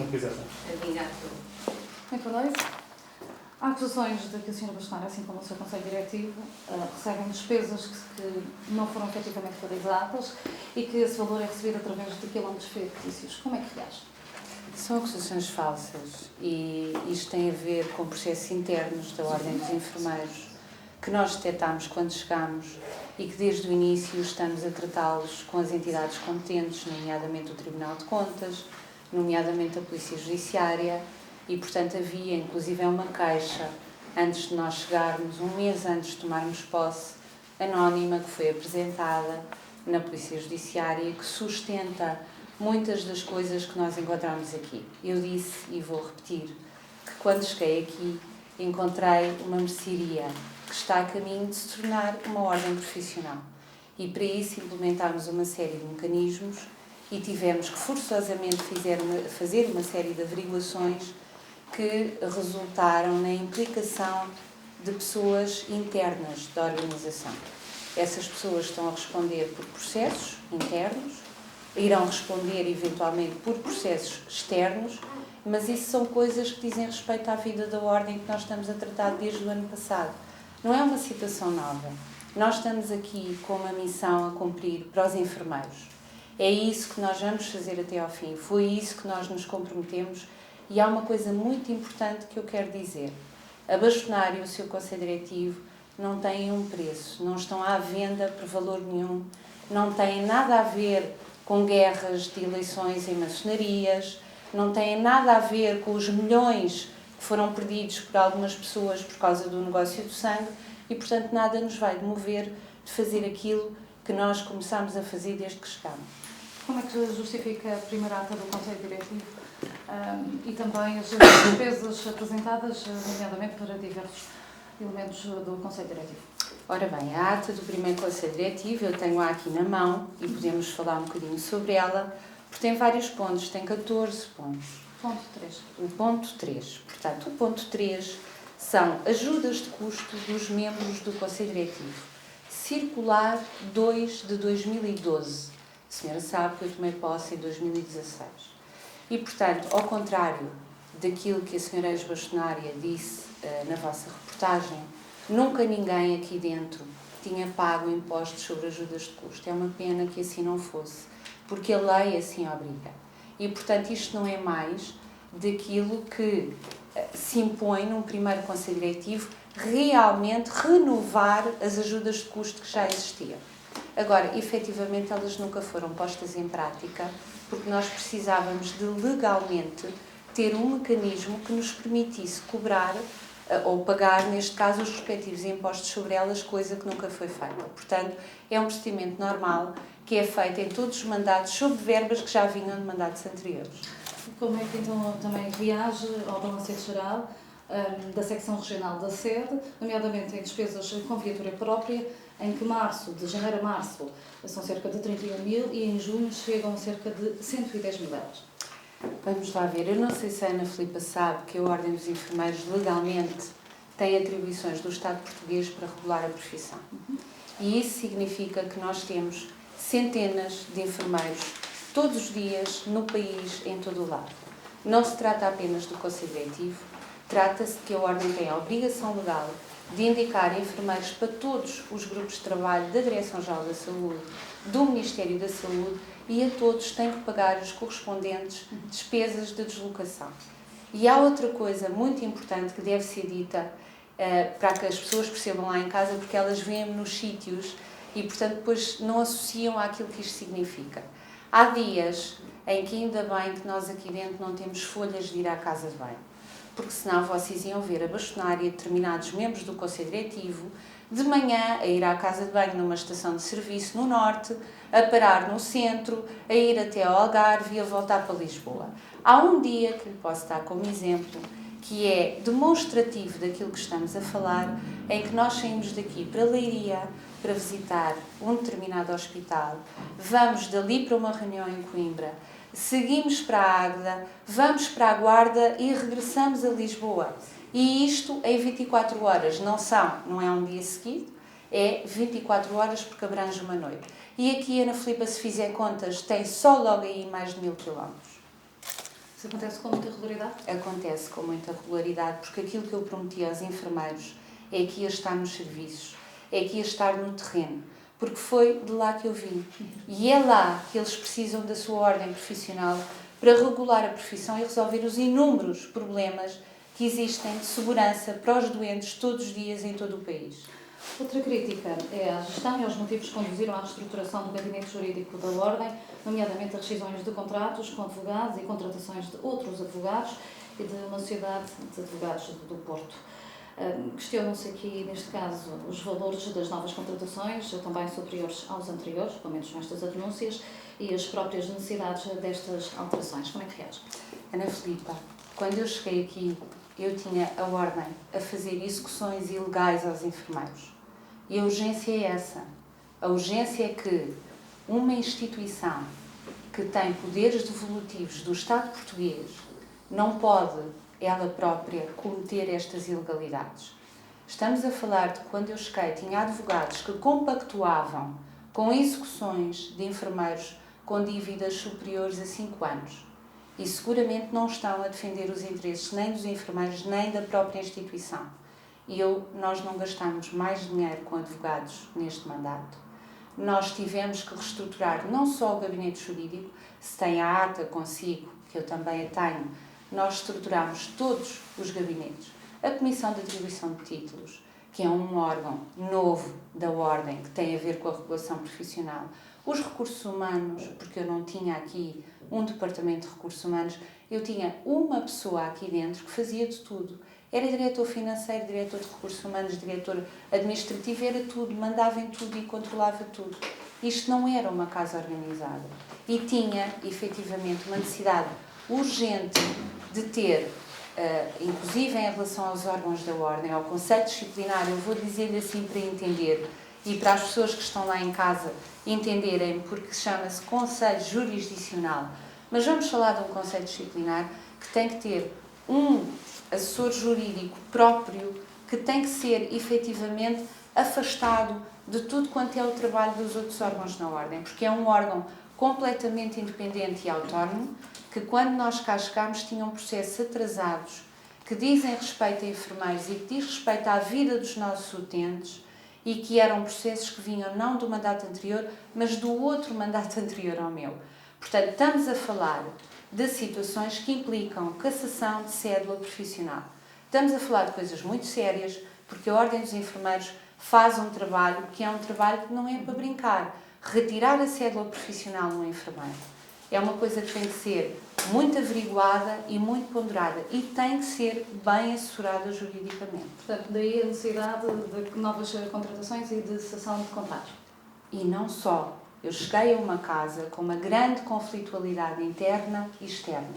não quiser. Obrigado. Muito boa noite. Há acusações de que a Sra. Bastonária, assim como o seu Conselho Diretivo, recebem despesas que não foram efetivamente realizadas e que esse valor é recebido através de quilómetros fictícios. Como é que reage? São acusações falsas e isto tem a ver com processos internos da Ordem dos Enfermeiros que nós detectámos quando chegámos e que desde o início estamos a tratá-los com as entidades competentes, nomeadamente o Tribunal de Contas, nomeadamente a Polícia Judiciária e, portanto, havia inclusive uma queixa antes de nós chegarmos, um mês antes de tomarmos posse, anónima, que foi apresentada na Polícia Judiciária, que sustenta muitas das coisas que nós encontramos aqui. Eu disse, e vou repetir, que quando cheguei aqui encontrei uma mercearia que está a caminho de se tornar uma ordem profissional. E para isso implementámos uma série de mecanismos e tivemos que forçosamente fazer uma série de averiguações que resultaram na implicação de pessoas internas da organização. Essas pessoas estão a responder por processos internos, irão responder eventualmente por processos externos, mas isso são coisas que dizem respeito à vida da ordem que nós estamos a tratar desde o ano passado. Não é uma situação nova. Nós estamos aqui com uma missão a cumprir para os enfermeiros. É isso que nós vamos fazer até ao fim. Foi isso que nós nos comprometemos. E há uma coisa muito importante que eu quero dizer. A Bastonária e o seu Conselho Diretivo não têm um preço, não estão à venda por valor nenhum, não têm nada a ver com guerras de eleições em maçonarias, não têm nada a ver com os milhões que foram perdidos por algumas pessoas por causa do negócio do sangue e, portanto, nada nos vai demover de fazer aquilo que nós começámos a fazer desde que chegámos. Como é que justifica a primeira ata do Conselho Diretivo e também as despesas apresentadas, nomeadamente para diversos elementos do Conselho Diretivo? Ora bem, a ata do primeiro Conselho Diretivo eu tenho-a aqui na mão e podemos falar um bocadinho sobre ela, porque tem vários pontos, tem 14 pontos. Ponto 3. O ponto 3. Portanto, o ponto 3 são ajudas de custo dos membros do Conselho Diretivo. Circular 2 de 2012. A senhora sabe que eu tomei posse em 2016. E, portanto, ao contrário daquilo que a senhora ex-bastonária disse na vossa reportagem, nunca ninguém aqui dentro tinha pago impostos sobre ajudas de custo. É uma pena que assim não fosse, porque a lei assim obriga. E, portanto, isto não é mais daquilo que se impõe num primeiro Conselho Diretivo realmente renovar as ajudas de custo que já existiam. Agora, efetivamente, elas nunca foram postas em prática porque nós precisávamos de legalmente ter um mecanismo que nos permitisse cobrar ou pagar, neste caso, os respectivos impostos sobre elas, coisa que nunca foi feita. Portanto, é um procedimento normal que é feito em todos os mandatos sobre verbas que já vinham de mandatos anteriores. Como é que então também reage ao balancete geral da secção regional da sede, nomeadamente em despesas com viatura própria, em que de janeiro a março, são cerca de 31 mil e em junho chegam a cerca de 110 mil euros? Vamos lá ver. Eu não sei se a Ana Filipa sabe que a Ordem dos Enfermeiros legalmente tem atribuições do Estado português para regular a profissão. E isso significa que nós temos centenas de enfermeiros todos os dias no país, em todo o lado. Não se trata apenas do Conselho Diretivo, trata-se de que a Ordem tem a obrigação legal de indicar enfermeiros para todos os grupos de trabalho da Direção-Geral da Saúde, do Ministério da Saúde, e a todos têm que pagar as correspondentes despesas de deslocação. E há outra coisa muito importante que deve ser dita para que as pessoas percebam lá em casa, porque elas veem-me nos sítios e, portanto, depois não associam àquilo que isto significa. Há dias em que ainda bem que nós aqui dentro não temos folhas de ir à casa de banho, porque senão vocês iam ver a bastonária de determinados membros do Conselho Diretivo de manhã a ir à casa de banho numa estação de serviço no norte, a parar no centro, a ir até ao Algarve e a voltar para Lisboa. Há um dia que lhe posso dar como exemplo, que é demonstrativo daquilo que estamos a falar, em que nós saímos daqui para Leiria para visitar um determinado hospital, vamos dali para uma reunião em Coimbra, seguimos para a Águeda, vamos para a Guarda e regressamos a Lisboa. E isto em 24 horas, não é um dia seguido, é 24 horas porque abrange uma noite. E aqui, Ana Filipa, se fizer contas, tem só logo aí mais de 1000 quilómetros. Isso acontece com muita regularidade? Acontece com muita regularidade, porque aquilo que eu prometi aos enfermeiros é que ia estar nos serviços, é que ia estar no terreno, porque foi de lá que eu vim. E é lá que eles precisam da sua ordem profissional para regular a profissão e resolver os inúmeros problemas que existem de segurança para os doentes todos os dias em todo o país. Outra crítica é à gestão e aos motivos que conduziram à reestruturação do gabinete jurídico da Ordem, nomeadamente as rescisões de contratos com advogados e contratações de outros advogados e de uma sociedade de advogados do Porto. Questionam-se aqui, neste caso, os valores das novas contratações, também superiores aos anteriores, pelo menos nestas denúncias, e as próprias necessidades destas alterações. Como é que reage? Ana Filipa, quando eu cheguei aqui, eu tinha a ordem a fazer execuções ilegais aos enfermeiros. E a urgência é essa. A urgência é que uma instituição que tem poderes devolutivos do Estado português não pode, ela própria, cometer estas ilegalidades. Estamos a falar de quando eu cheguei, tinha advogados que compactuavam com execuções de enfermeiros com dívidas superiores a 5 anos. E seguramente não estão a defender os interesses nem dos enfermeiros, nem da própria instituição. E nós não gastamos mais dinheiro com advogados neste mandato. Nós tivemos que reestruturar não só o gabinete jurídico, se tem a ata consigo, que eu também a tenho, nós estruturamos todos os gabinetes. A Comissão de Atribuição de Títulos, que é um órgão novo da Ordem, que tem a ver com a regulação profissional. Os recursos humanos, porque eu não tinha aqui um departamento de recursos humanos, eu tinha uma pessoa aqui dentro que fazia de tudo. Era diretor financeiro, diretor de recursos humanos, diretor administrativo, era tudo, mandava em tudo e controlava tudo. Isto não era uma casa organizada. E tinha, efetivamente, uma necessidade urgente de ter, inclusive em relação aos órgãos da Ordem, ao Conselho Disciplinar, eu vou dizer-lhe assim para entender, e para as pessoas que estão lá em casa entenderem, porque chama-se Conselho Jurisdicional. Mas vamos falar de um Conselho Disciplinar que tem que ter um assessor jurídico próprio, que tem que ser efetivamente afastado de tudo quanto é o trabalho dos outros órgãos na Ordem, porque é um órgão completamente independente e autónomo, que quando nós cá chegámos tinham processos atrasados, que dizem respeito a enfermeiros e que diz respeito à vida dos nossos utentes, e que eram processos que vinham não do mandato anterior, mas do outro mandato anterior ao meu. Portanto, estamos a falar de situações que implicam cassação de cédula profissional. Estamos a falar de coisas muito sérias, porque a Ordem dos Enfermeiros faz um trabalho que é um trabalho que não é para brincar. Retirar a cédula profissional no enfermeiro é uma coisa que tem que ser muito averiguada e muito ponderada e tem que ser bem assessorada juridicamente. Portanto, daí a necessidade de novas contratações e de cessação de contratos. E não só. Eu cheguei a uma casa com uma grande conflitualidade interna e externa.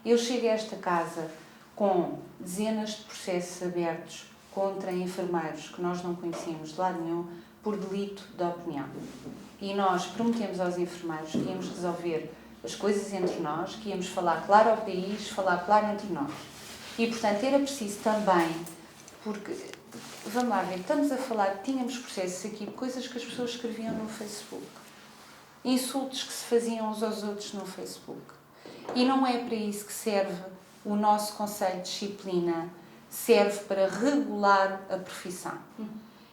Eu cheguei a esta casa com dezenas de processos abertos contra enfermeiros que nós não conhecíamos de lado nenhum por delito de opinião. E nós prometemos aos enfermeiros que íamos resolver as coisas entre nós, que íamos falar claro ao país, falar claro entre nós. E, portanto, era preciso também, porque, vamos lá ver, estamos a falar, tínhamos processos aqui, coisas que as pessoas escreviam no Facebook. Insultos que se faziam uns aos outros no Facebook. E não é para isso que serve o nosso Conselho de Disciplina, serve para regular a profissão.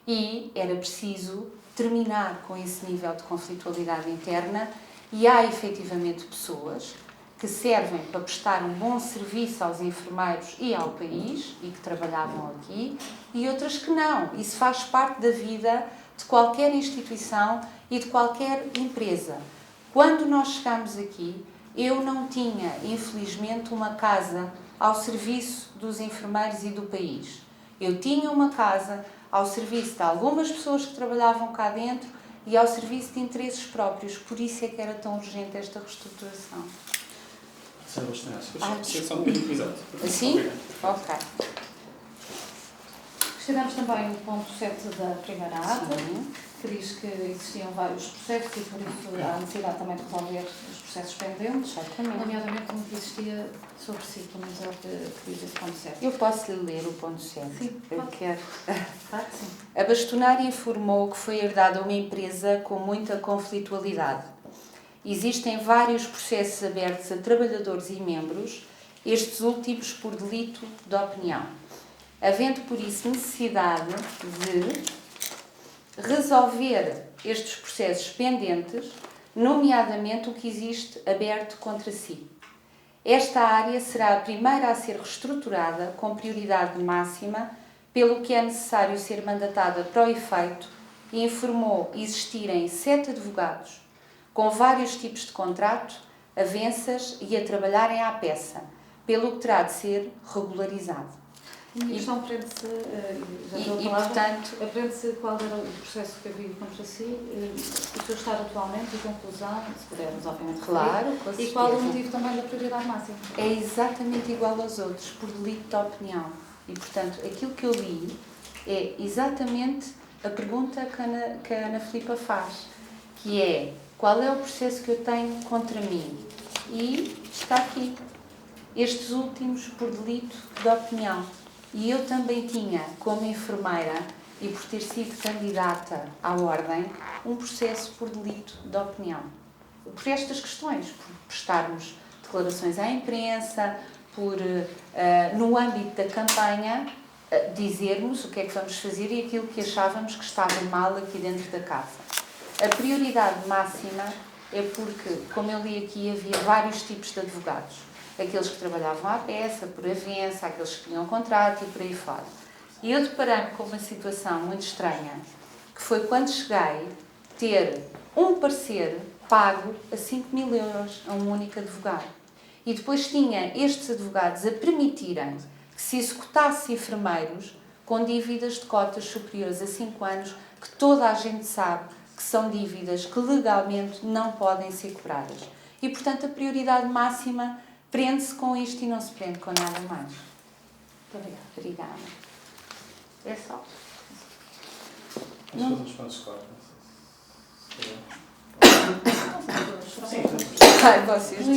E era preciso terminar com esse nível de conflitualidade interna e há efetivamente pessoas que servem para prestar um bom serviço aos enfermeiros e ao país e que trabalhavam aqui e outras que não. Isso faz parte da vida de qualquer instituição e de qualquer empresa. Quando nós chegámos aqui, eu não tinha, infelizmente, uma casa ao serviço dos enfermeiros e do país. Eu tinha uma casa ao serviço de algumas pessoas que trabalhavam cá dentro e ao serviço de interesses próprios. Por isso é que era tão urgente esta reestruturação. Só um bocadinho exato. Assim? Ok. Questionamos também o ponto 7 da primeira ata, que diz que existiam vários processos e por isso há necessidade também de resolver os processos pendentes, nomeadamente um que existia sobre si, pelo menos é o que diz esse ponto 7. Eu posso lhe ler o ponto 7? Sim, eu pode. quero. Claro que sim. A bastonária informou que foi herdada uma empresa com muita conflitualidade existem vários processos abertos a trabalhadores e membros, estes últimos por delito de opinião, havendo por isso necessidade de resolver estes processos pendentes, nomeadamente o que existe aberto contra si. Esta área será a primeira a ser reestruturada com prioridade máxima, pelo que é necessário ser mandatada para o efeito, e informou existirem 7 advogados com vários tipos de contrato, avanças e a trabalharem à peça, pelo que terá de ser regularizado. A minha questão prende-se, portanto, aprende-se qual era o processo que havia contra si, o seu estado atualmente, a conclusão, se pudermos, obviamente, claro, com e qual o motivo também da prioridade máxima. É exatamente igual aos outros, por delito de opinião. E, portanto, aquilo que eu li é exatamente a pergunta que a Ana Filipa faz, que é: qual é o processo que eu tenho contra mim? E está aqui. Estes últimos por delito de opinião. E eu também tinha, como enfermeira, e por ter sido candidata à ordem, um processo por delito de opinião. Por estas questões, por prestarmos declarações à imprensa, por, no âmbito da campanha, dizermos o que é que vamos fazer e aquilo que achávamos que estava mal aqui dentro da casa. A prioridade máxima é porque, como eu li aqui, havia vários tipos de advogados. Aqueles que trabalhavam à peça, por avança, aqueles que tinham contrato e por aí fora. E eu deparei-me com uma situação muito estranha, que foi quando cheguei ter um parecer pago a 5.000 euros a um único advogado. E depois tinha estes advogados a permitirem que se executasse enfermeiros com dívidas de cotas superiores a 5 anos, que toda a gente sabe que são dívidas que legalmente não podem ser cobradas. E, portanto, a prioridade máxima prende-se com isto e não se prende com nada mais. Muito obrigada. É só. Vamos fazer uns pontos de corte. Ai, vocês